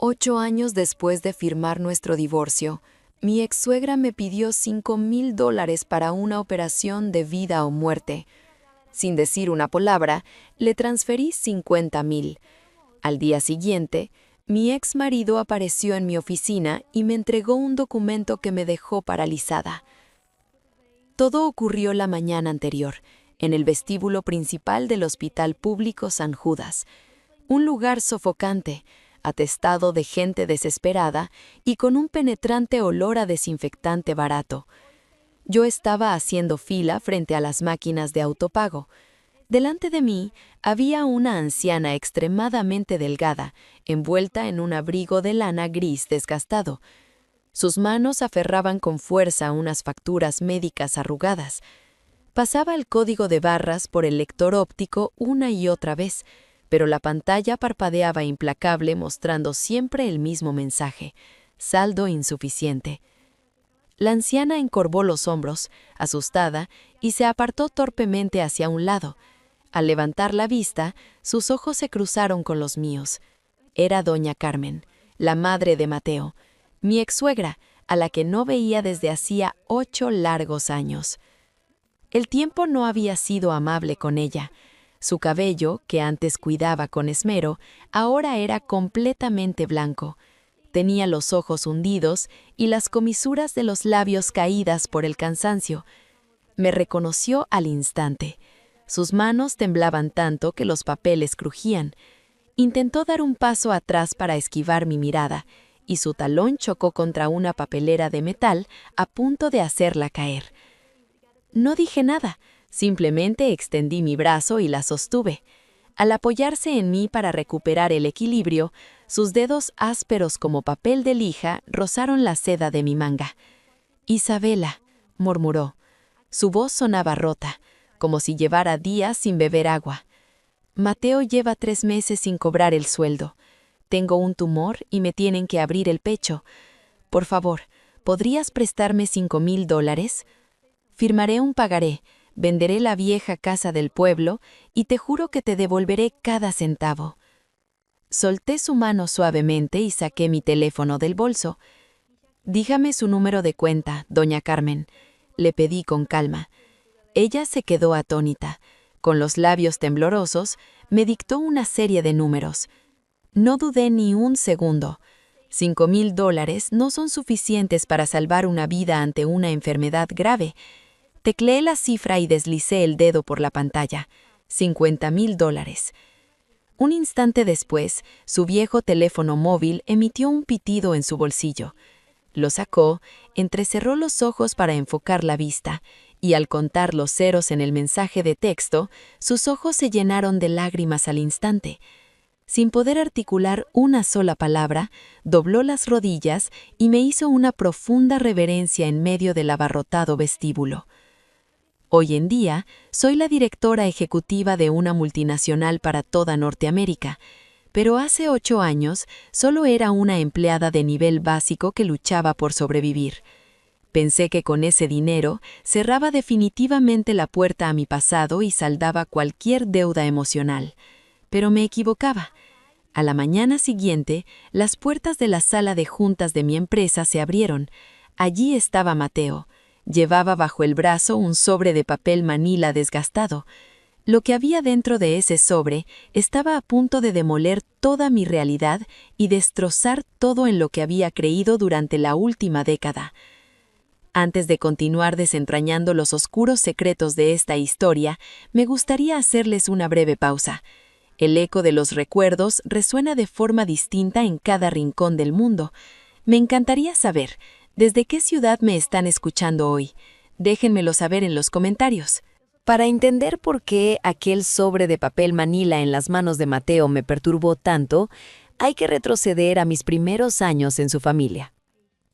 8 años después de firmar nuestro divorcio, mi ex-suegra me pidió $5,000 para una operación de vida o muerte. Sin decir una palabra, le transferí 50,000. Al día siguiente, mi ex marido apareció en mi oficina y me entregó un documento que me dejó paralizada. Todo ocurrió la mañana anterior, en el vestíbulo principal del Hospital Público San Judas, un lugar sofocante, atestado de gente desesperada y con un penetrante olor a desinfectante barato. Yo estaba haciendo fila frente a las máquinas de autopago. Delante de mí había una anciana extremadamente delgada, envuelta en un abrigo de lana gris desgastado. Sus manos aferraban con fuerza unas facturas médicas arrugadas. Pasaba el código de barras por el lector óptico una y otra vez, pero la pantalla parpadeaba implacable mostrando siempre el mismo mensaje: saldo insuficiente. La anciana encorvó los hombros, asustada, y se apartó torpemente hacia un lado. Al levantar la vista, sus ojos se cruzaron con los míos. Era doña Carmen, la madre de Mateo, mi ex-suegra, a la que no veía desde hacía 8 largos años. El tiempo no había sido amable con ella. Su cabello, que antes cuidaba con esmero, ahora era completamente blanco. Tenía los ojos hundidos y las comisuras de los labios caídas por el cansancio. Me reconoció al instante. Sus manos temblaban tanto que los papeles crujían. Intentó dar un paso atrás para esquivar mi mirada, y su talón chocó contra una papelera de metal a punto de hacerla caer. No dije nada, simplemente extendí mi brazo y la sostuve. Al apoyarse en mí para recuperar el equilibrio, sus dedos ásperos como papel de lija rozaron la seda de mi manga. «Isabela», murmuró. Su voz sonaba rota, como si llevara días sin beber agua. «Mateo lleva 3 meses sin cobrar el sueldo. Tengo un tumor y me tienen que abrir el pecho. Por favor, ¿podrías prestarme $5,000? Firmaré un pagaré, venderé la vieja casa del pueblo y te juro que te devolveré cada centavo». Solté su mano suavemente y saqué mi teléfono del bolso. «Dígame su número de cuenta, doña Carmen», le pedí con calma. Ella se quedó atónita. Con los labios temblorosos, me dictó una serie de números. No dudé ni un segundo. $5,000 no son suficientes para salvar una vida ante una enfermedad grave. Tecleé la cifra y deslicé el dedo por la pantalla. $50,000. Un instante después, su viejo teléfono móvil emitió un pitido en su bolsillo. Lo sacó, entrecerró los ojos para enfocar la vista, y al contar los ceros en el mensaje de texto, sus ojos se llenaron de lágrimas al instante. Sin poder articular una sola palabra, dobló las rodillas y me hizo una profunda reverencia en medio del abarrotado vestíbulo. Hoy en día, soy la directora ejecutiva de una multinacional para toda Norteamérica, pero hace 8 años solo era una empleada de nivel básico que luchaba por sobrevivir. Pensé que con ese dinero cerraba definitivamente la puerta a mi pasado y saldaba cualquier deuda emocional. Pero me equivocaba. A la mañana siguiente, las puertas de la sala de juntas de mi empresa se abrieron. Allí estaba Mateo. Llevaba bajo el brazo un sobre de papel manila desgastado. Lo que había dentro de ese sobre estaba a punto de demoler toda mi realidad y destrozar todo en lo que había creído durante la última década. Antes de continuar desentrañando los oscuros secretos de esta historia, me gustaría hacerles una breve pausa. El eco de los recuerdos resuena de forma distinta en cada rincón del mundo. Me encantaría saber, ¿desde qué ciudad me están escuchando hoy? Déjenmelo saber en los comentarios. Para entender por qué aquel sobre de papel manila en las manos de Mateo me perturbó tanto, hay que retroceder a mis primeros años en su familia.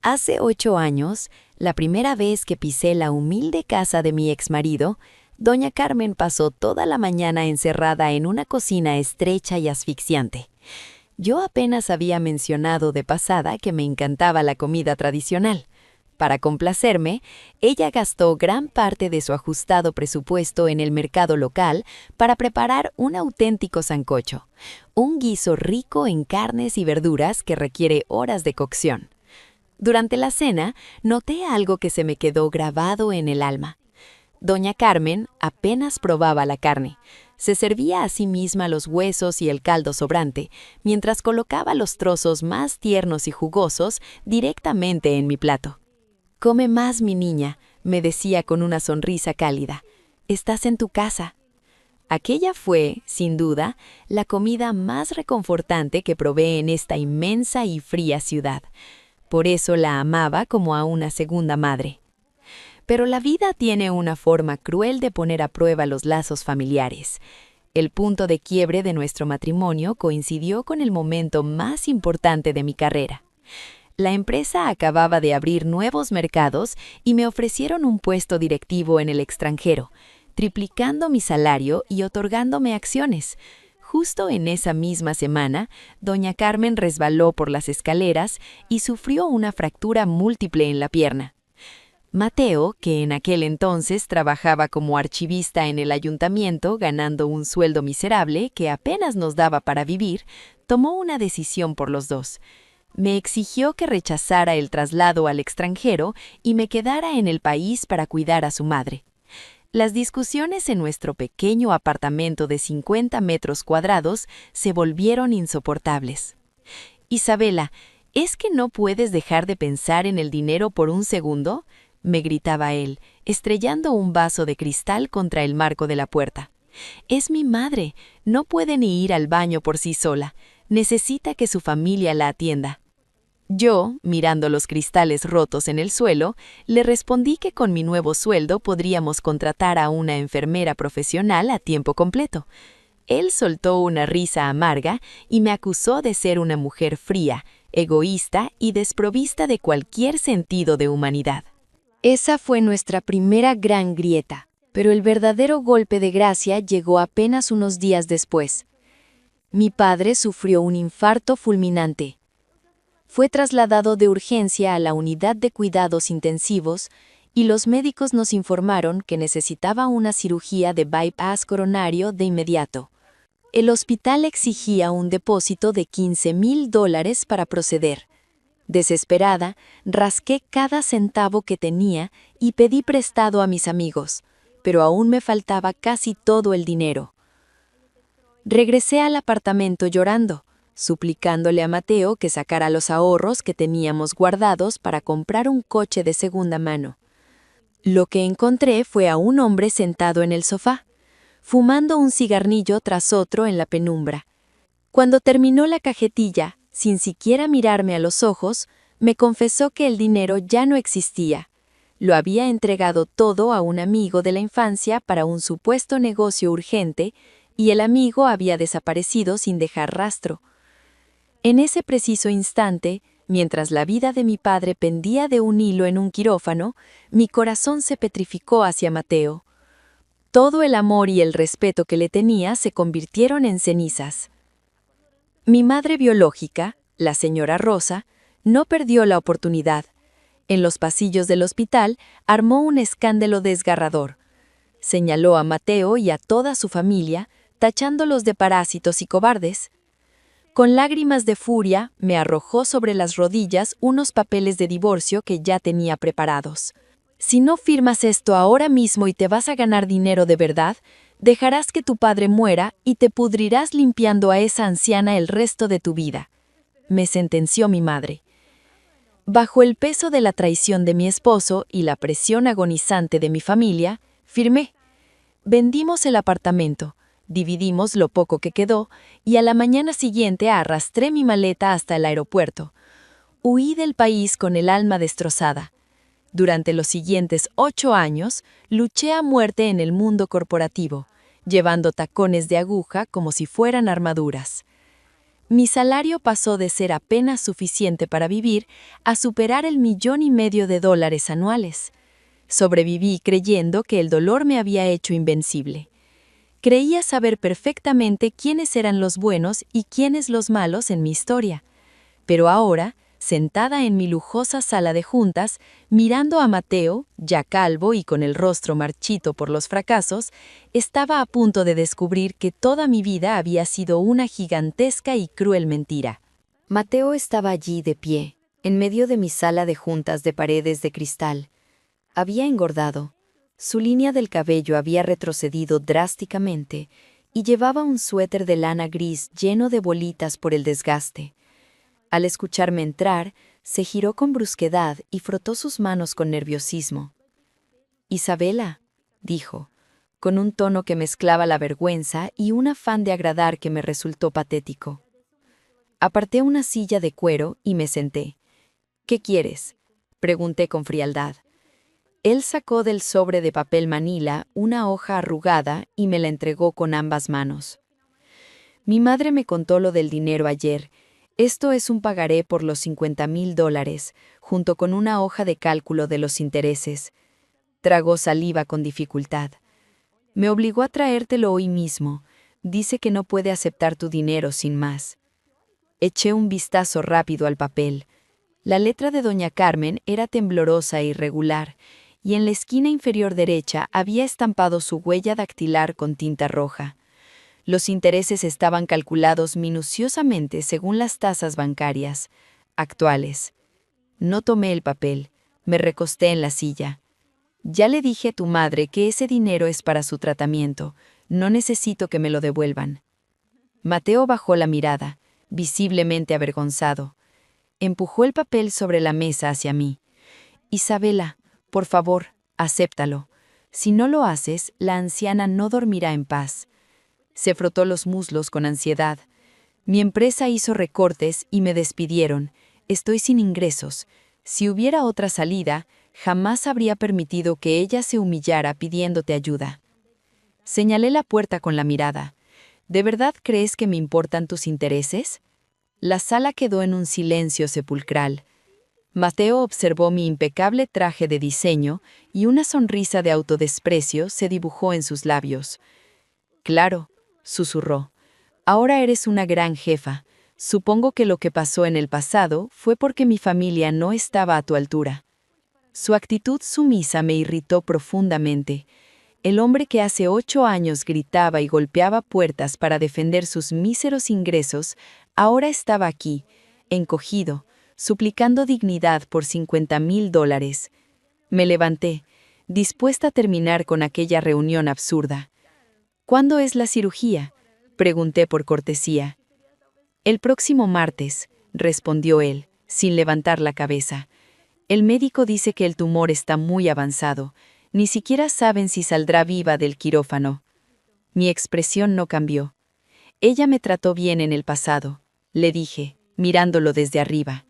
Hace 8 años, la primera vez que pisé la humilde casa de mi exmarido, doña Carmen pasó toda la mañana encerrada en una cocina estrecha y asfixiante. Yo apenas había mencionado de pasada que me encantaba la comida tradicional. Para complacerme, ella gastó gran parte de su ajustado presupuesto en el mercado local para preparar un auténtico sancocho, un guiso rico en carnes y verduras que requiere horas de cocción. Durante la cena, noté algo que se me quedó grabado en el alma. Doña Carmen apenas probaba la carne. Se servía a sí misma los huesos y el caldo sobrante, mientras colocaba los trozos más tiernos y jugosos directamente en mi plato. «Come más, mi niña», me decía con una sonrisa cálida. «Estás en tu casa». Aquella fue, sin duda, la comida más reconfortante que probé en esta inmensa y fría ciudad. Por eso la amaba como a una segunda madre. Pero la vida tiene una forma cruel de poner a prueba los lazos familiares. El punto de quiebre de nuestro matrimonio coincidió con el momento más importante de mi carrera. La empresa acababa de abrir nuevos mercados y me ofrecieron un puesto directivo en el extranjero, triplicando mi salario y otorgándome acciones. Justo en esa misma semana, doña Carmen resbaló por las escaleras y sufrió una fractura múltiple en la pierna. Mateo, que en aquel entonces trabajaba como archivista en el ayuntamiento ganando un sueldo miserable que apenas nos daba para vivir, tomó una decisión por los dos. Me exigió que rechazara el traslado al extranjero y me quedara en el país para cuidar a su madre. Las discusiones en nuestro pequeño apartamento de 50 metros cuadrados se volvieron insoportables. «Isabela, ¿es que no puedes dejar de pensar en el dinero por un segundo?», me gritaba él, estrellando un vaso de cristal contra el marco de la puerta. «Es mi madre, no puede ni ir al baño por sí sola. Necesita que su familia la atienda». Yo, mirando los cristales rotos en el suelo, le respondí que con mi nuevo sueldo podríamos contratar a una enfermera profesional a tiempo completo. Él soltó una risa amarga y me acusó de ser una mujer fría, egoísta y desprovista de cualquier sentido de humanidad. Esa fue nuestra primera gran grieta, pero el verdadero golpe de gracia llegó apenas unos días después. Mi padre sufrió un infarto fulminante. Fue trasladado de urgencia a la unidad de cuidados intensivos y los médicos nos informaron que necesitaba una cirugía de bypass coronario de inmediato. El hospital exigía un depósito de $15,000 para proceder. Desesperada, rasqué cada centavo que tenía y pedí prestado a mis amigos, pero aún me faltaba casi todo el dinero. Regresé al apartamento llorando, suplicándole a Mateo que sacara los ahorros que teníamos guardados para comprar un coche de segunda mano. Lo que encontré fue a un hombre sentado en el sofá, fumando un cigarrillo tras otro en la penumbra. Cuando terminó la cajetilla, sin siquiera mirarme a los ojos, me confesó que el dinero ya no existía. Lo había entregado todo a un amigo de la infancia para un supuesto negocio urgente y el amigo había desaparecido sin dejar rastro. En ese preciso instante, mientras la vida de mi padre pendía de un hilo en un quirófano, mi corazón se petrificó hacia Mateo. Todo el amor y el respeto que le tenía se convirtieron en cenizas. Mi madre biológica, la señora Rosa, no perdió la oportunidad. En los pasillos del hospital armó un escándalo desgarrador. Señaló a Mateo y a toda su familia, tachándolos de parásitos y cobardes. Con lágrimas de furia, me arrojó sobre las rodillas unos papeles de divorcio que ya tenía preparados. «Si no firmas esto ahora mismo y te vas a ganar dinero de verdad, dejarás que tu padre muera y te pudrirás limpiando a esa anciana el resto de tu vida», me sentenció mi madre. Bajo el peso de la traición de mi esposo y la presión agonizante de mi familia, firmé. Vendimos el apartamento. Dividimos lo poco que quedó y a la mañana siguiente arrastré mi maleta hasta el aeropuerto. Huí del país con el alma destrozada. Durante los siguientes 8 años, luché a muerte en el mundo corporativo, llevando tacones de aguja como si fueran armaduras. Mi salario pasó de ser apenas suficiente para vivir a superar el $1,500,000 anuales. Sobreviví creyendo que el dolor me había hecho invencible. Creía saber perfectamente quiénes eran los buenos y quiénes los malos en mi historia. Pero ahora, sentada en mi lujosa sala de juntas, mirando a Mateo, ya calvo y con el rostro marchito por los fracasos, estaba a punto de descubrir que toda mi vida había sido una gigantesca y cruel mentira. Mateo estaba allí de pie, en medio de mi sala de juntas de paredes de cristal. Había engordado. Su línea del cabello había retrocedido drásticamente y llevaba un suéter de lana gris lleno de bolitas por el desgaste. Al escucharme entrar, se giró con brusquedad y frotó sus manos con nerviosismo. «Isabela», dijo, con un tono que mezclaba la vergüenza y un afán de agradar que me resultó patético. Aparté una silla de cuero y me senté. «¿Qué quieres?», pregunté con frialdad. Él sacó del sobre de papel manila una hoja arrugada y me la entregó con ambas manos. «Mi madre me contó lo del dinero ayer. Esto es un pagaré por los $50,000, junto con una hoja de cálculo de los intereses». Tragó saliva con dificultad. «Me obligó a traértelo hoy mismo. Dice que no puede aceptar tu dinero sin más». Eché un vistazo rápido al papel. La letra de doña Carmen era temblorosa e irregular, y en la esquina inferior derecha había estampado su huella dactilar con tinta roja. Los intereses estaban calculados minuciosamente según las tasas bancarias actuales. No tomé el papel, me recosté en la silla. «Ya le dije a tu madre que ese dinero es para su tratamiento, no necesito que me lo devuelvan». Mateo bajó la mirada, visiblemente avergonzado. Empujó el papel sobre la mesa hacia mí. «Isabela, por favor, acéptalo. Si no lo haces, la anciana no dormirá en paz». Se frotó los muslos con ansiedad. «Mi empresa hizo recortes y me despidieron. Estoy sin ingresos. Si hubiera otra salida, jamás habría permitido que ella se humillara pidiéndote ayuda». Señalé la puerta con la mirada. «¿De verdad crees que me importan tus intereses?». La sala quedó en un silencio sepulcral. Mateo observó mi impecable traje de diseño y una sonrisa de autodesprecio se dibujó en sus labios. «Claro», susurró, «ahora eres una gran jefa. Supongo que lo que pasó en el pasado fue porque mi familia no estaba a tu altura». Su actitud sumisa me irritó profundamente. El hombre que hace 8 años gritaba y golpeaba puertas para defender sus míseros ingresos, ahora estaba aquí, encogido, suplicando dignidad por $50,000. Me levanté, dispuesta a terminar con aquella reunión absurda. «¿Cuándo es la cirugía?», pregunté por cortesía. «El próximo martes», respondió él, sin levantar la cabeza. «El médico dice que el tumor está muy avanzado. Ni siquiera saben si saldrá viva del quirófano». Mi expresión no cambió. «Ella me trató bien en el pasado», le dije, mirándolo desde arriba.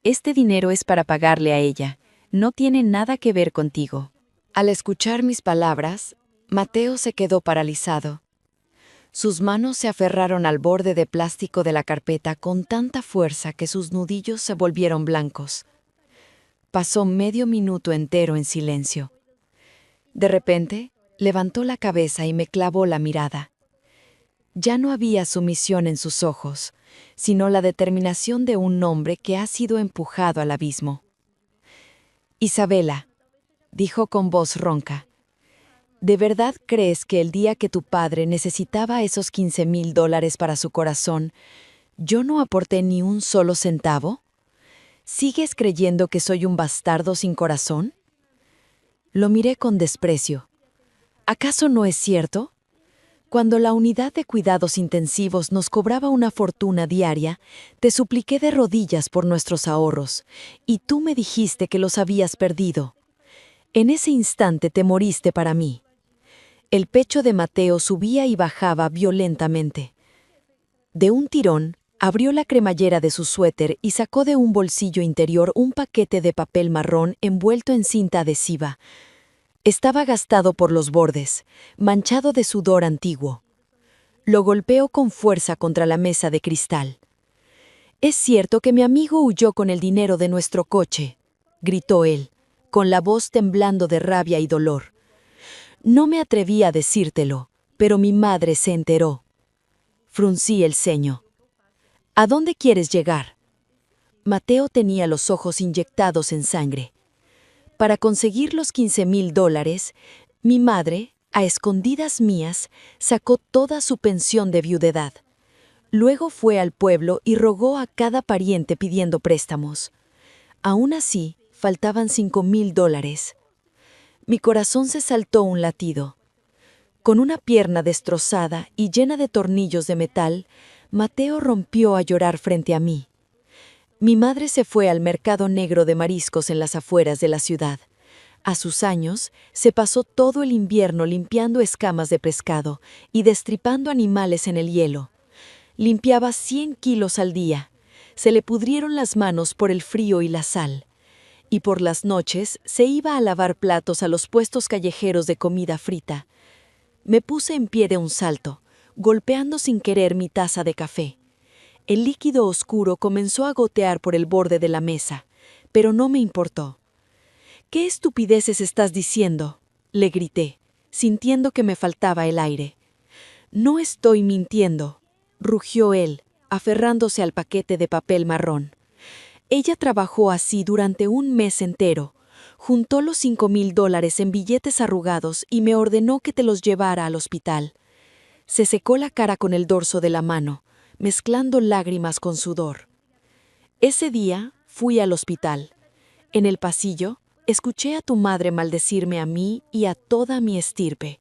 «Este dinero es para pagarle a ella. No tiene nada que ver contigo». Al escuchar mis palabras, Mateo se quedó paralizado. Sus manos se aferraron al borde de plástico de la carpeta con tanta fuerza que sus nudillos se volvieron blancos. Pasó medio minuto entero en silencio. De repente, levantó la cabeza y me clavó la mirada. Ya no había sumisión en sus ojos, sino la determinación de un hombre que ha sido empujado al abismo. «Isabela», dijo con voz ronca, «¿de verdad crees que el día que tu padre necesitaba esos $15,000 para su corazón, yo no aporté ni un solo centavo? ¿Sigues creyendo que soy un bastardo sin corazón?». Lo miré con desprecio. «¿Acaso no es cierto? Cuando la unidad de cuidados intensivos nos cobraba una fortuna diaria, te supliqué de rodillas por nuestros ahorros, y tú me dijiste que los habías perdido. En ese instante te moriste para mí». El pecho de Mateo subía y bajaba violentamente. De un tirón, abrió la cremallera de su suéter y sacó de un bolsillo interior un paquete de papel marrón envuelto en cinta adhesiva. Estaba gastado por los bordes, manchado de sudor antiguo. Lo golpeó con fuerza contra la mesa de cristal. «Es cierto que mi amigo huyó con el dinero de nuestro coche», gritó él, con la voz temblando de rabia y dolor. «No me atreví a decírtelo, pero mi madre se enteró». Fruncí el ceño. «¿A dónde quieres llegar?». Mateo tenía los ojos inyectados en sangre. Para conseguir los $15,000, mi madre, a escondidas mías, sacó toda su pensión de viudedad. Luego fue al pueblo y rogó a cada pariente pidiendo préstamos. Aún así, faltaban $5,000. Mi corazón se saltó un latido. Con una pierna destrozada y llena de tornillos de metal, Mateo rompió a llorar frente a mí. Mi madre se fue al mercado negro de mariscos en las afueras de la ciudad. A sus años, se pasó todo el invierno limpiando escamas de pescado y destripando animales en el hielo. Limpiaba 100 kilos al día. Se le pudrieron las manos por el frío y la sal. Y por las noches se iba a lavar platos a los puestos callejeros de comida frita. Me puse en pie de un salto, golpeando sin querer mi taza de café. El líquido oscuro comenzó a gotear por el borde de la mesa, pero no me importó. «¿Qué estupideces estás diciendo?», le grité, sintiendo que me faltaba el aire. «No estoy mintiendo», rugió él, aferrándose al paquete de papel marrón. Ella trabajó así durante un mes entero. Juntó los $5,000 en billetes arrugados y me ordenó que te los llevara al hospital. Se secó la cara con el dorso de la mano, mezclando lágrimas con sudor. Ese día fui al hospital. En el pasillo, escuché a tu madre maldecirme a mí y a toda mi estirpe.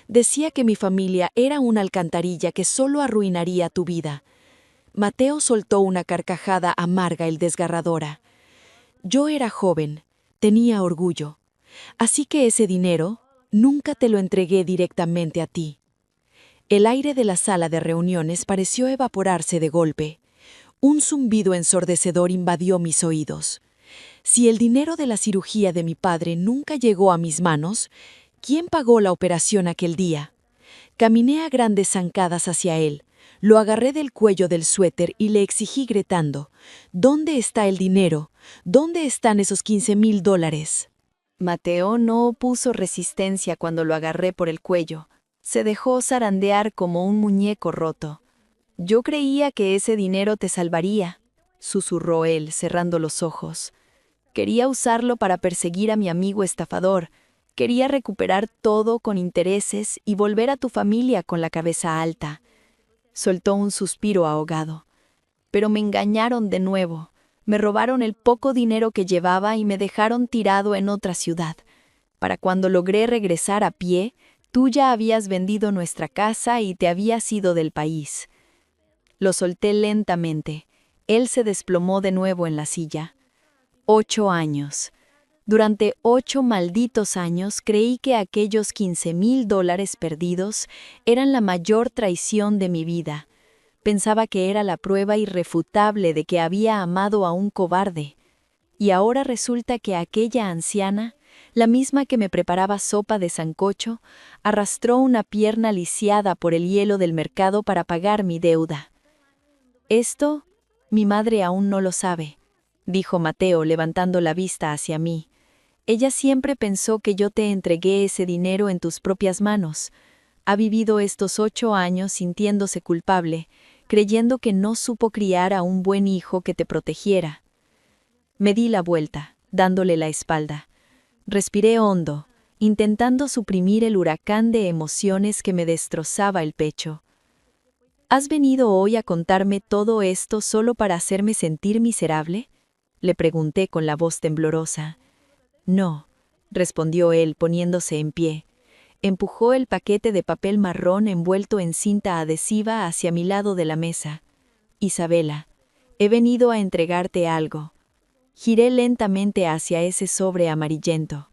Decía que mi familia era una alcantarilla que solo arruinaría tu vida. Mateo soltó una carcajada amarga y desgarradora. Yo era joven, tenía orgullo. Así que ese dinero nunca te lo entregué directamente a ti. El aire de la sala de reuniones pareció evaporarse de golpe. Un zumbido ensordecedor invadió mis oídos. Si el dinero de la cirugía de mi padre nunca llegó a mis manos, ¿quién pagó la operación aquel día? Caminé a grandes zancadas hacia él. Lo agarré del cuello del suéter y le exigí gritando: «¿Dónde está el dinero? ¿Dónde están esos $15,000?» Mateo no opuso resistencia cuando lo agarré por el cuello. Se dejó zarandear como un muñeco roto. «Yo creía que ese dinero te salvaría», susurró él, cerrando los ojos. «Quería usarlo para perseguir a mi amigo estafador. Quería recuperar todo con intereses y volver a tu familia con la cabeza alta». Soltó un suspiro ahogado. «Pero me engañaron de nuevo. Me robaron el poco dinero que llevaba y me dejaron tirado en otra ciudad. Para cuando logré regresar a pie, tú ya habías vendido nuestra casa y te habías ido del país». Lo solté lentamente. Él se desplomó de nuevo en la silla. 8 años. Durante 8 malditos años creí que aquellos $15,000 perdidos eran la mayor traición de mi vida. Pensaba que era la prueba irrefutable de que había amado a un cobarde. Y ahora resulta que aquella anciana, la misma que me preparaba sopa de sancocho, arrastró una pierna lisiada por el hielo del mercado para pagar mi deuda. «Esto, mi madre aún no lo sabe», dijo Mateo levantando la vista hacia mí. «Ella siempre pensó que yo te entregué ese dinero en tus propias manos. Ha vivido estos 8 años sintiéndose culpable, creyendo que no supo criar a un buen hijo que te protegiera». Me di la vuelta, dándole la espalda. Respiré hondo, intentando suprimir el huracán de emociones que me destrozaba el pecho. «¿Has venido hoy a contarme todo esto solo para hacerme sentir miserable?», le pregunté con la voz temblorosa. «No», respondió él poniéndose en pie. Empujó el paquete de papel marrón envuelto en cinta adhesiva hacia mi lado de la mesa. «Isabela, he venido a entregarte algo». Giré lentamente hacia ese sobre amarillento.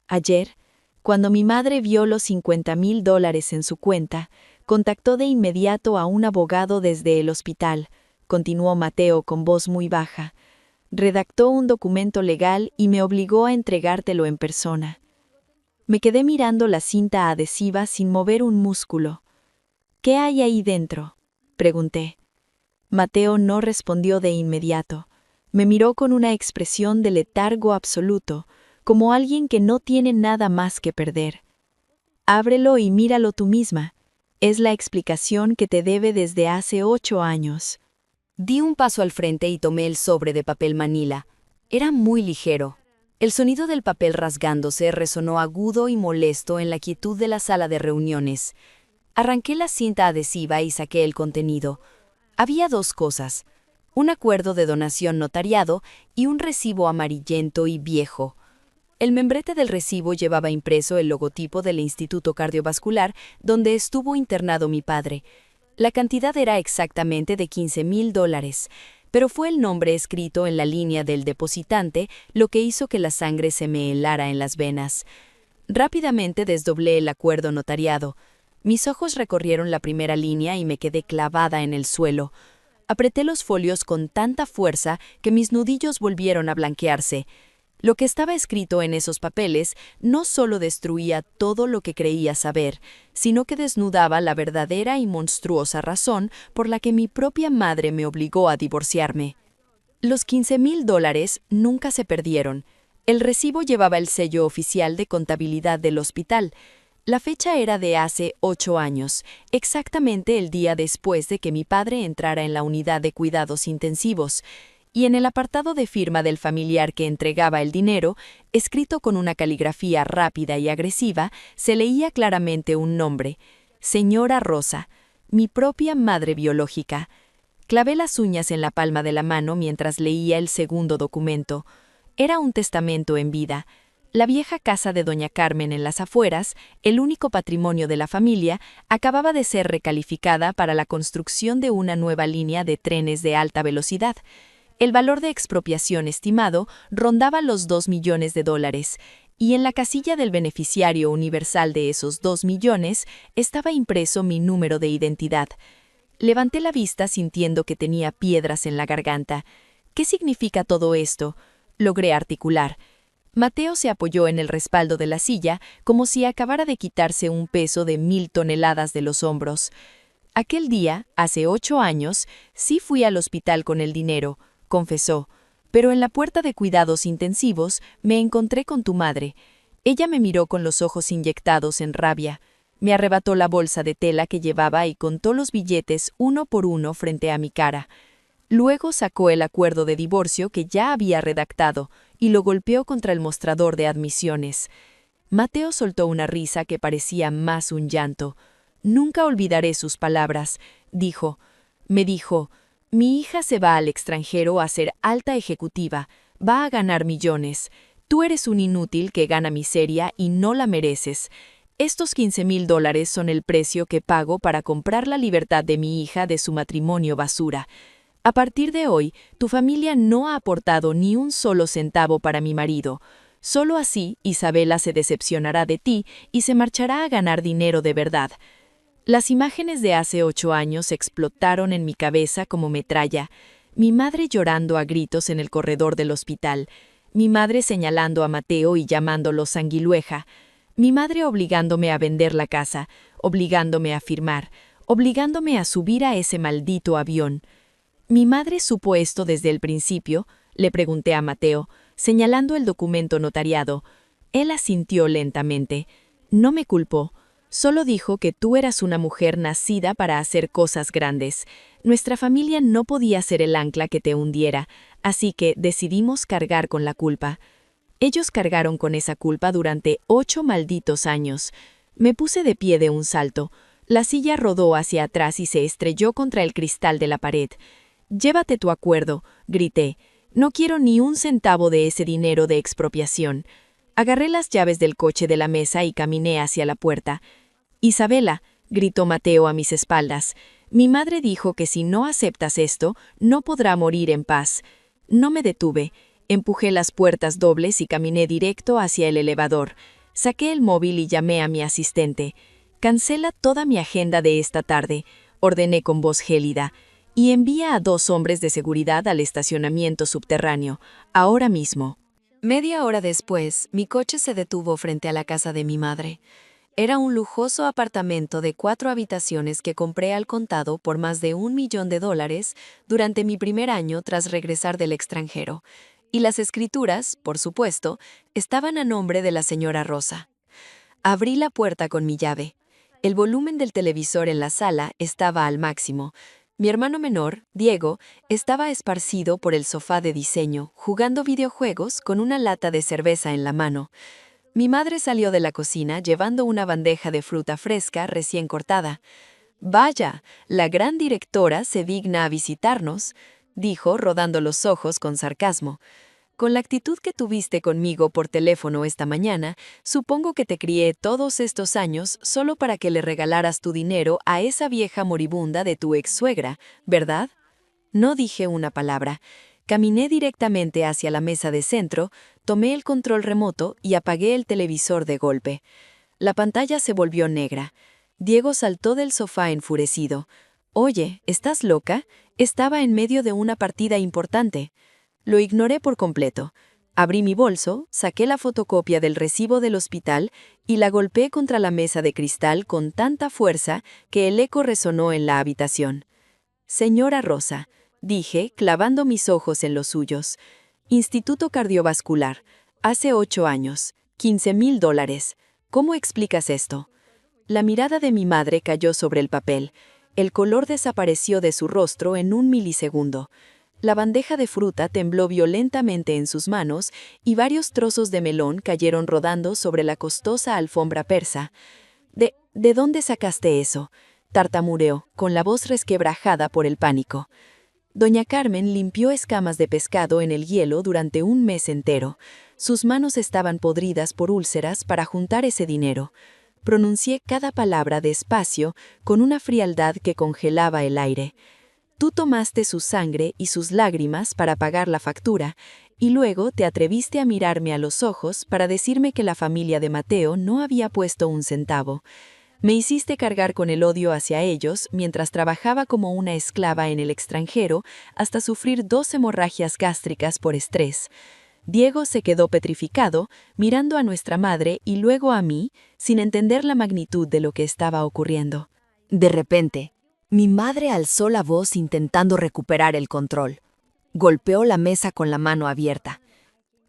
Ayer, cuando mi madre vio los $50,000 en su cuenta, contactó de inmediato a un abogado desde el hospital, continuó Mateo con voz muy baja. Redactó un documento legal y me obligó a entregártelo en persona. Me quedé mirando la cinta adhesiva sin mover un músculo. «¿Qué hay ahí dentro?», pregunté. Mateo no respondió de inmediato. Me miró con una expresión de letargo absoluto, como alguien que no tiene nada más que perder. «Ábrelo y míralo tú misma. Es la explicación que te debe desde hace 8 años». Di un paso al frente y tomé el sobre de papel manila. Era muy ligero. El sonido del papel rasgándose resonó agudo y molesto en la quietud de la sala de reuniones. Arranqué la cinta adhesiva y saqué el contenido. Había dos cosas: un acuerdo de donación notariado y un recibo amarillento y viejo. El membrete del recibo llevaba impreso el logotipo del Instituto Cardiovascular donde estuvo internado mi padre. La cantidad era exactamente de $15,000, pero fue el nombre escrito en la línea del depositante lo que hizo que la sangre se me helara en las venas. Rápidamente desdoblé el acuerdo notariado. Mis ojos recorrieron la primera línea y me quedé clavada en el suelo. Apreté los folios con tanta fuerza que mis nudillos volvieron a blanquearse. Lo que estaba escrito en esos papeles no solo destruía todo lo que creía saber, sino que desnudaba la verdadera y monstruosa razón por la que mi propia madre me obligó a divorciarme. Los $15,000 nunca se perdieron. El recibo llevaba el sello oficial de contabilidad del hospital. La fecha era de hace 8 años, exactamente el día después de que mi padre entrara en la unidad de cuidados intensivos, y en el apartado de firma del familiar que entregaba el dinero, escrito con una caligrafía rápida y agresiva, se leía claramente un nombre: Señora Rosa, mi propia madre biológica. Clavé las uñas en la palma de la mano mientras leía el segundo documento. Era un testamento en vida. La vieja casa de doña Carmen en las afueras, el único patrimonio de la familia, acababa de ser recalificada para la construcción de una nueva línea de trenes de alta velocidad. El valor de expropiación estimado rondaba los $2 millones, y en la casilla del beneficiario universal de esos 2 millones estaba impreso mi número de identidad. Levanté la vista sintiendo que tenía piedras en la garganta. ¿Qué significa todo esto? Logré articular. Mateo se apoyó en el respaldo de la silla como si acabara de quitarse un peso de 1,000 toneladas de los hombros. Aquel día, hace 8 años, sí fui al hospital con el dinero, confesó, pero en la puerta de cuidados intensivos me encontré con tu madre. Ella me miró con los ojos inyectados en rabia. Me arrebató la bolsa de tela que llevaba y contó los billetes uno por uno frente a mi cara. Luego sacó el acuerdo de divorcio que ya había redactado y lo golpeó contra el mostrador de admisiones. Mateo soltó una risa que parecía más un llanto. Nunca olvidaré sus palabras, dijo. Me dijo: mi hija se va al extranjero a ser alta ejecutiva, va a ganar millones. Tú eres un inútil que gana miseria y no la mereces. Estos $15,000 son el precio que pago para comprar la libertad de mi hija de su matrimonio basura. A partir de hoy, tu familia no ha aportado ni un solo centavo para mi marido. Solo así Isabela se decepcionará de ti y se marchará a ganar dinero de verdad. Las imágenes de hace 8 años explotaron en mi cabeza como metralla. Mi madre llorando a gritos en el corredor del hospital. Mi madre señalando a Mateo y llamándolo sanguilueja. Mi madre obligándome a vender la casa, obligándome a firmar, obligándome a subir a ese maldito avión. ¿Mi madre supo esto desde el principio?, le pregunté a Mateo, señalando el documento notariado. Él asintió lentamente. No me culpó. Solo dijo que tú eras una mujer nacida para hacer cosas grandes. Nuestra familia no podía ser el ancla que te hundiera, así que decidimos cargar con la culpa. Ellos cargaron con esa culpa durante 8 malditos años. Me puse de pie de un salto. La silla rodó hacia atrás y se estrelló contra el cristal de la pared. «Llévate tu acuerdo», grité. «No quiero ni un centavo de ese dinero de expropiación». Agarré las llaves del coche de la mesa y caminé hacia la puerta. «Isabela», gritó Mateo a mis espaldas, «mi madre dijo que si no aceptas esto, no podrá morir en paz». No me detuve. Empujé las puertas dobles y caminé directo hacia el elevador. Saqué el móvil y llamé a mi asistente. «Cancela toda mi agenda de esta tarde», ordené con voz gélida, «y envía a 2 hombres de seguridad al estacionamiento subterráneo, ahora mismo». Media hora después, mi coche se detuvo frente a la casa de mi madre. Era un lujoso apartamento de 4 habitaciones que compré al contado por más de $1 millón durante mi primer año tras regresar del extranjero. Y las escrituras, por supuesto, estaban a nombre de la señora Rosa. Abrí la puerta con mi llave. El volumen del televisor en la sala estaba al máximo. Mi hermano menor, Diego, estaba esparcido por el sofá de diseño, jugando videojuegos con una lata de cerveza en la mano. Mi madre salió de la cocina llevando una bandeja de fruta fresca recién cortada. «Vaya, la gran directora se digna a visitarnos», dijo, rodando los ojos con sarcasmo. «Con la actitud que tuviste conmigo por teléfono esta mañana, supongo que te crié todos estos años solo para que le regalaras tu dinero a esa vieja moribunda de tu ex-suegra, ¿verdad?» No dije una palabra. Caminé directamente hacia la mesa de centro, tomé el control remoto y apagué el televisor de golpe. La pantalla se volvió negra. Diego saltó del sofá enfurecido. «Oye, ¿estás loca? Estaba en medio de una partida importante». Lo ignoré por completo. Abrí mi bolso, saqué la fotocopia del recibo del hospital y la golpeé contra la mesa de cristal con tanta fuerza que el eco resonó en la habitación. «Señora Rosa», dije, clavando mis ojos en los suyos. «Instituto Cardiovascular. Hace 8 años. $15,000. ¿Cómo explicas esto?» La mirada de mi madre cayó sobre el papel. El color desapareció de su rostro en un milisegundo. La bandeja de fruta tembló violentamente en sus manos y varios trozos de melón cayeron rodando sobre la costosa alfombra persa. ¿De dónde sacaste eso?», tartamudeó, con la voz resquebrajada por el pánico. Doña Carmen limpió escamas de pescado en el hielo durante un mes entero. Sus manos estaban podridas por úlceras para juntar ese dinero. Pronuncié cada palabra despacio, con una frialdad que congelaba el aire. «Tú tomaste su sangre y sus lágrimas para pagar la factura, y luego te atreviste a mirarme a los ojos para decirme que la familia de Mateo no había puesto un centavo. Me hiciste cargar con el odio hacia ellos mientras trabajaba como una esclava en el extranjero hasta sufrir 2 hemorragias gástricas por estrés». Diego se quedó petrificado, mirando a nuestra madre y luego a mí, sin entender la magnitud de lo que estaba ocurriendo. De repente, mi madre alzó la voz intentando recuperar el control. Golpeó la mesa con la mano abierta.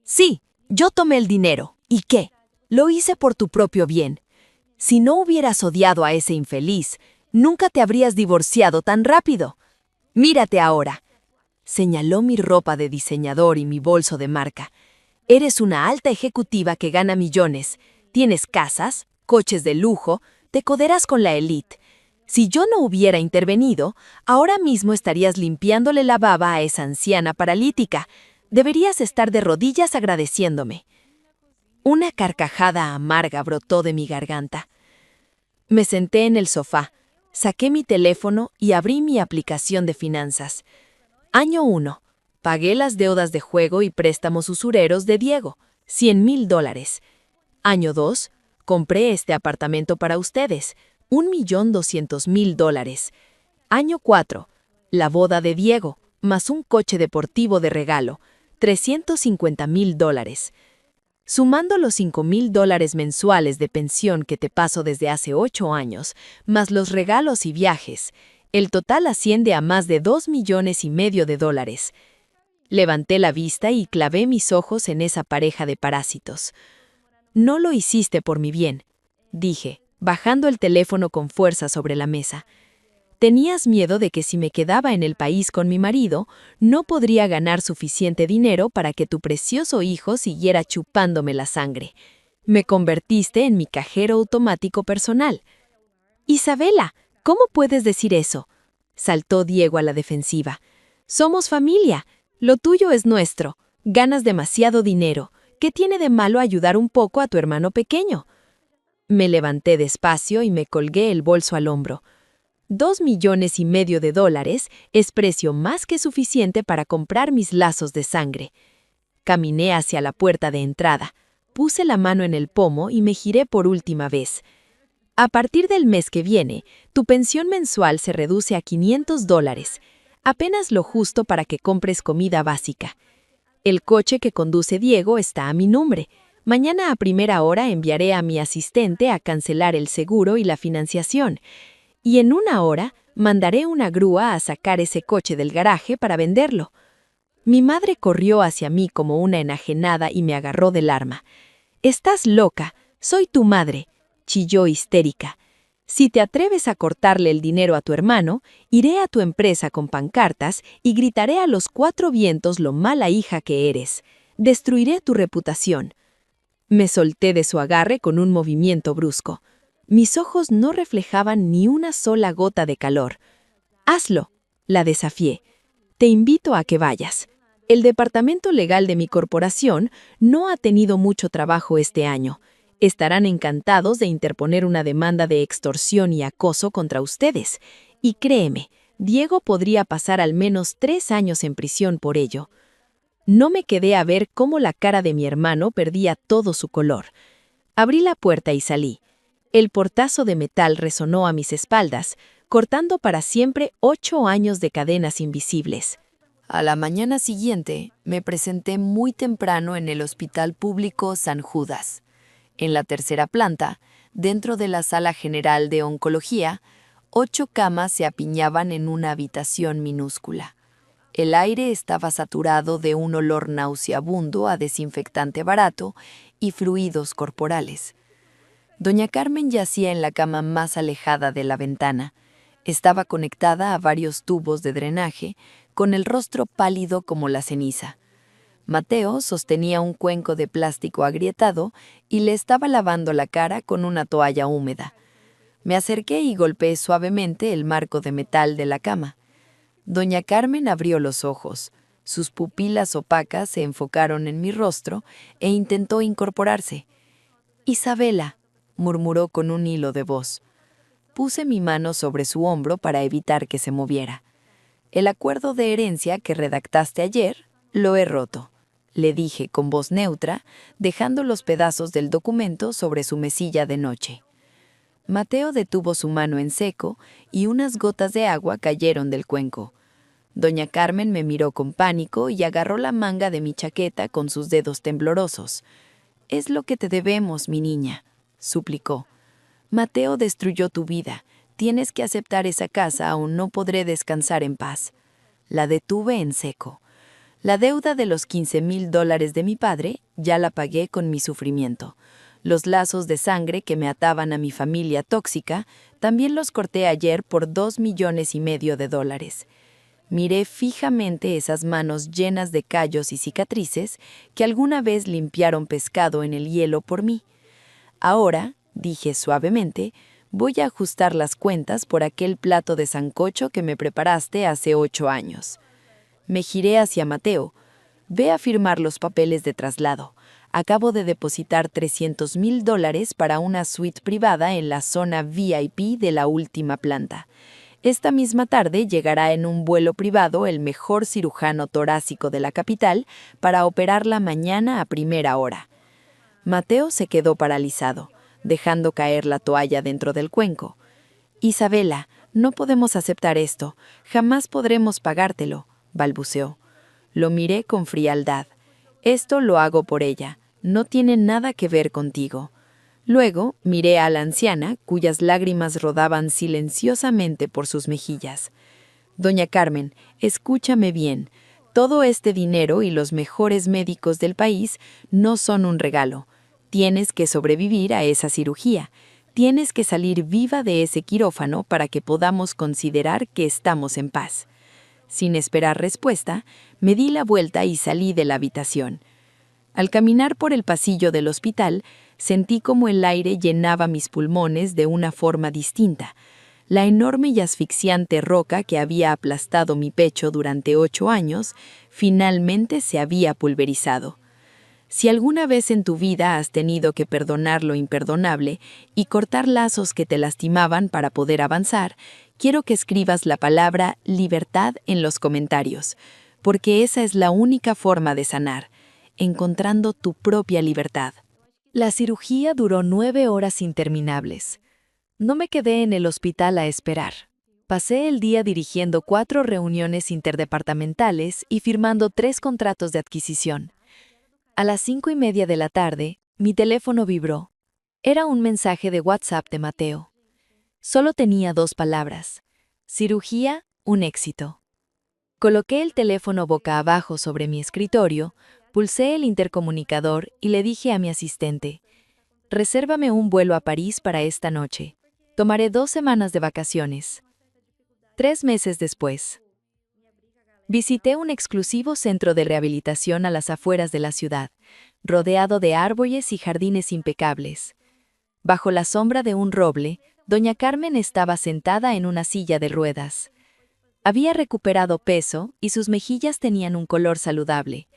«Sí, yo tomé el dinero. ¿Y qué? Lo hice por tu propio bien. Si no hubieras odiado a ese infeliz, nunca te habrías divorciado tan rápido. Mírate ahora». Señaló mi ropa de diseñador y mi bolso de marca. «Eres una alta ejecutiva que gana millones. Tienes casas, coches de lujo, te coderas con la élite. Si yo no hubiera intervenido, ahora mismo estarías limpiándole la baba a esa anciana paralítica. Deberías estar de rodillas agradeciéndome». Una carcajada amarga brotó de mi garganta. Me senté en el sofá, saqué mi teléfono y abrí mi aplicación de finanzas. Año 1. Pagué las deudas de juego y préstamos usureros de Diego, $100,000. Año 2. Compré este apartamento para ustedes, $1,200,000. Año 4. La boda de Diego, más un coche deportivo de regalo, $350,000. Sumando los $5,000 mensuales de pensión que te paso desde hace 8 años, más los regalos y viajes, el total asciende a más de $2,500,000. Levanté la vista y clavé mis ojos en esa pareja de parásitos. «No lo hiciste por mi bien», dije, bajando el teléfono con fuerza sobre la mesa. «Tenías miedo de que si me quedaba en el país con mi marido, no podría ganar suficiente dinero para que tu precioso hijo siguiera chupándome la sangre. Me convertiste en mi cajero automático personal». «Isabela, ¿cómo puedes decir eso?», saltó Diego a la defensiva. «Somos familia. Lo tuyo es nuestro. Ganas demasiado dinero. ¿Qué tiene de malo ayudar un poco a tu hermano pequeño?». Me levanté despacio y me colgué el bolso al hombro. $2,500,000 es precio más que suficiente para comprar mis lazos de sangre. Caminé hacia la puerta de entrada. Puse la mano en el pomo y me giré por última vez. «A partir del mes que viene, tu pensión mensual se reduce a $500, apenas lo justo para que compres comida básica. El coche que conduce Diego está a mi nombre. Mañana a primera hora enviaré a mi asistente a cancelar el seguro y la financiación. Y en 1 hora mandaré una grúa a sacar ese coche del garaje para venderlo». Mi madre corrió hacia mí como una enajenada y me agarró del arma. «Estás loca, soy tu madre», chilló histérica. Si te atreves a cortarle el dinero a tu hermano, iré a tu empresa con pancartas y gritaré a los cuatro vientos lo mala hija que eres. Destruiré tu reputación. Me solté de su agarre con un movimiento brusco. Mis ojos no reflejaban ni una sola gota de calor. «Hazlo», la desafié. «Te invito a que vayas. El departamento legal de mi corporación no ha tenido mucho trabajo este año. Estarán encantados de interponer una demanda de extorsión y acoso contra ustedes. Y créeme, Diego podría pasar al menos 3 años en prisión por ello». No me quedé a ver cómo la cara de mi hermano perdía todo su color. Abrí la puerta y salí. El portazo de metal resonó a mis espaldas, cortando para siempre 8 años de cadenas invisibles. A la mañana siguiente, me presenté muy temprano en el Hospital Público San Judas. En la tercera planta, dentro de la sala general de oncología, 8 camas se apiñaban en una habitación minúscula. El aire estaba saturado de un olor nauseabundo a desinfectante barato y fluidos corporales. Doña Carmen yacía en la cama más alejada de la ventana. Estaba conectada a varios tubos de drenaje, con el rostro pálido como la ceniza. Mateo sostenía un cuenco de plástico agrietado y le estaba lavando la cara con una toalla húmeda. Me acerqué y golpeé suavemente el marco de metal de la cama. Doña Carmen abrió los ojos. Sus pupilas opacas se enfocaron en mi rostro e intentó incorporarse. «Isabela», murmuró con un hilo de voz. Puse mi mano sobre su hombro para evitar que se moviera. «El acuerdo de herencia que redactaste ayer lo he roto», le dije con voz neutra, dejando los pedazos del documento sobre su mesilla de noche. Mateo detuvo su mano en seco y unas gotas de agua cayeron del cuenco. Doña Carmen me miró con pánico y agarró la manga de mi chaqueta con sus dedos temblorosos. «Es lo que te debemos, mi niña», suplicó. «Mateo destruyó tu vida. Tienes que aceptar esa casa o no podré descansar en paz». La detuve en seco. La deuda de los $15,000 de mi padre ya la pagué con mi sufrimiento. Los lazos de sangre que me ataban a mi familia tóxica también los corté ayer por $2,5 millones. Miré fijamente esas manos llenas de callos y cicatrices que alguna vez limpiaron pescado en el hielo por mí. «Ahora», dije suavemente, «voy a ajustar las cuentas por aquel plato de sancocho que me preparaste hace 8 años». Me giré hacia Mateo. «Ve a firmar los papeles de traslado. Acabo de depositar $300,000 para una suite privada en la zona VIP de la última planta. Esta misma tarde llegará en un vuelo privado el mejor cirujano torácico de la capital para operarla mañana a primera hora». Mateo se quedó paralizado, dejando caer la toalla dentro del cuenco. «Isabela, no podemos aceptar esto. Jamás podremos pagártelo», balbuceó. Lo miré con frialdad. «Esto lo hago por ella. No tiene nada que ver contigo». Luego miré a la anciana, cuyas lágrimas rodaban silenciosamente por sus mejillas. «Doña Carmen, escúchame bien. Todo este dinero y los mejores médicos del país no son un regalo. Tienes que sobrevivir a esa cirugía. Tienes que salir viva de ese quirófano para que podamos considerar que estamos en paz». Sin esperar respuesta, me di la vuelta y salí de la habitación. Al caminar por el pasillo del hospital, sentí como el aire llenaba mis pulmones de una forma distinta. La enorme y asfixiante roca que había aplastado mi pecho durante 8 años, finalmente se había pulverizado. Si alguna vez en tu vida has tenido que perdonar lo imperdonable y cortar lazos que te lastimaban para poder avanzar, quiero que escribas la palabra libertad en los comentarios, porque esa es la única forma de sanar, encontrando tu propia libertad. La cirugía duró 9 horas interminables. No me quedé en el hospital a esperar. Pasé el día dirigiendo 4 reuniones interdepartamentales y firmando 3 contratos de adquisición. A las 5:30 de la tarde, mi teléfono vibró. Era un mensaje de WhatsApp de Mateo. Solo tenía 2 palabras. Cirugía, un éxito. Coloqué el teléfono boca abajo sobre mi escritorio, pulsé el intercomunicador y le dije a mi asistente: «Resérvame un vuelo a París para esta noche». Tomaré 2 semanas de vacaciones. 3 meses después. Visité un exclusivo centro de rehabilitación a las afueras de la ciudad, rodeado de árboles y jardines impecables. Bajo la sombra de un roble, doña Carmen estaba sentada en una silla de ruedas. Había recuperado peso y sus mejillas tenían un color saludable.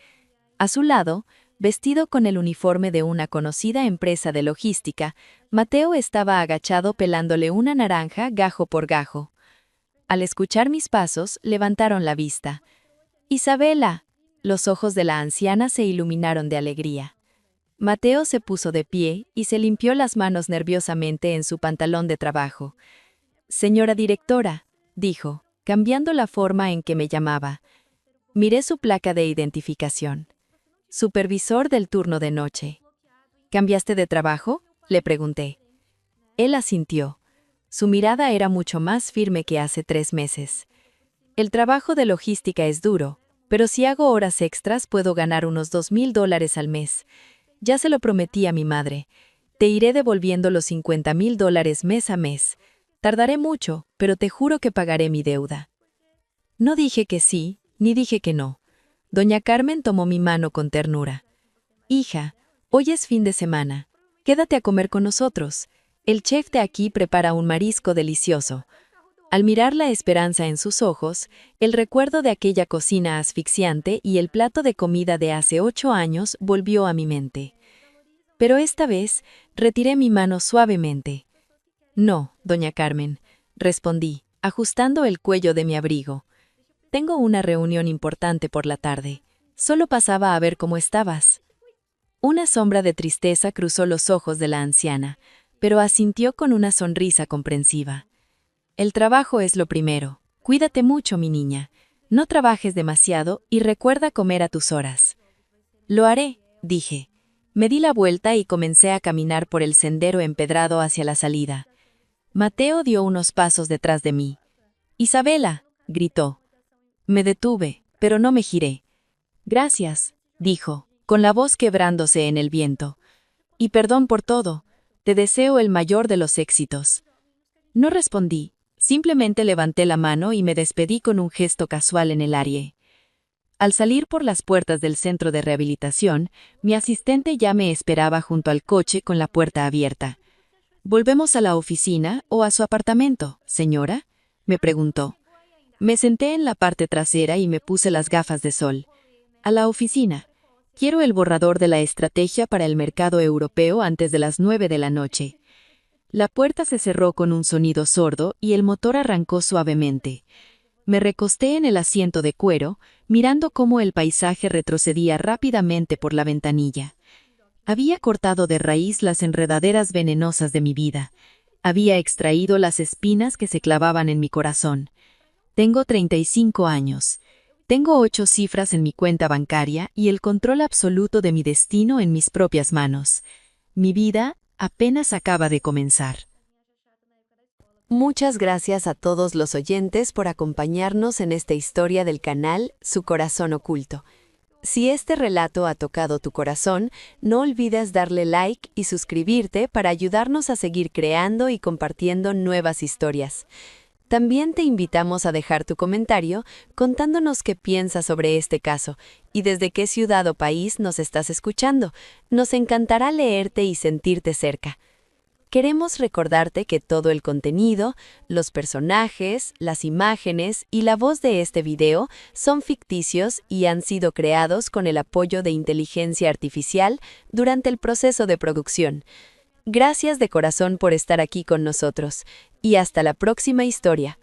A su lado, vestido con el uniforme de una conocida empresa de logística, Mateo estaba agachado pelándole una naranja gajo por gajo. Al escuchar mis pasos, levantaron la vista. ¡Isabela! Los ojos de la anciana se iluminaron de alegría. Mateo se puso de pie y se limpió las manos nerviosamente en su pantalón de trabajo. «Señora directora», dijo, cambiando la forma en que me llamaba. Miré su placa de identificación. Supervisor del turno de noche. «¿Cambiaste de trabajo?», le pregunté. Él asintió. Su mirada era mucho más firme que hace 3 meses. «El trabajo de logística es duro, pero si hago horas extras puedo ganar unos $2,000 al mes. Ya se lo prometí a mi madre. Te iré devolviendo los $50,000 mes a mes. Tardaré mucho, pero te juro que pagaré mi deuda». No dije que sí, ni dije que no. Doña Carmen tomó mi mano con ternura. «Hija, hoy es fin de semana. Quédate a comer con nosotros. El chef de aquí prepara un marisco delicioso». Al mirar la esperanza en sus ojos, el recuerdo de aquella cocina asfixiante y el plato de comida de hace 8 años volvió a mi mente. Pero esta vez retiré mi mano suavemente. «No, doña Carmen», respondí, ajustando el cuello de mi abrigo. «Tengo una reunión importante por la tarde. Solo pasaba a ver cómo estabas». Una sombra de tristeza cruzó los ojos de la anciana, pero asintió con una sonrisa comprensiva. «El trabajo es lo primero. Cuídate mucho, mi niña. No trabajes demasiado y recuerda comer a tus horas». «Lo haré», dije. Me di la vuelta y comencé a caminar por el sendero empedrado hacia la salida. Mateo dio unos pasos detrás de mí. «Isabela», gritó. Me detuve, pero no me giré. «Gracias», dijo, con la voz quebrándose en el viento. «Y perdón por todo. Te deseo el mayor de los éxitos». No respondí. Simplemente levanté la mano y me despedí con un gesto casual en el aire. Al salir por las puertas del centro de rehabilitación, mi asistente ya me esperaba junto al coche con la puerta abierta. «¿Volvemos a la oficina o a su apartamento, señora?», me preguntó. Me senté en la parte trasera y me puse las gafas de sol. «A la oficina. Quiero el borrador de la estrategia para el mercado europeo antes de las 9 de la noche». La puerta se cerró con un sonido sordo y el motor arrancó suavemente. Me recosté en el asiento de cuero, mirando cómo el paisaje retrocedía rápidamente por la ventanilla. Había cortado de raíz las enredaderas venenosas de mi vida. Había extraído las espinas que se clavaban en mi corazón. Tengo 35 años. Tengo 8 cifras en mi cuenta bancaria y el control absoluto de mi destino en mis propias manos. Mi vida apenas acaba de comenzar. Muchas gracias a todos los oyentes por acompañarnos en esta historia del canal Su Corazón Oculto. Si este relato ha tocado tu corazón, no olvides darle like y suscribirte para ayudarnos a seguir creando y compartiendo nuevas historias. También te invitamos a dejar tu comentario contándonos qué piensas sobre este caso y desde qué ciudad o país nos estás escuchando. Nos encantará leerte y sentirte cerca. Queremos recordarte que todo el contenido, los personajes, las imágenes y la voz de este video son ficticios y han sido creados con el apoyo de inteligencia artificial durante el proceso de producción. Gracias de corazón por estar aquí con nosotros y hasta la próxima historia.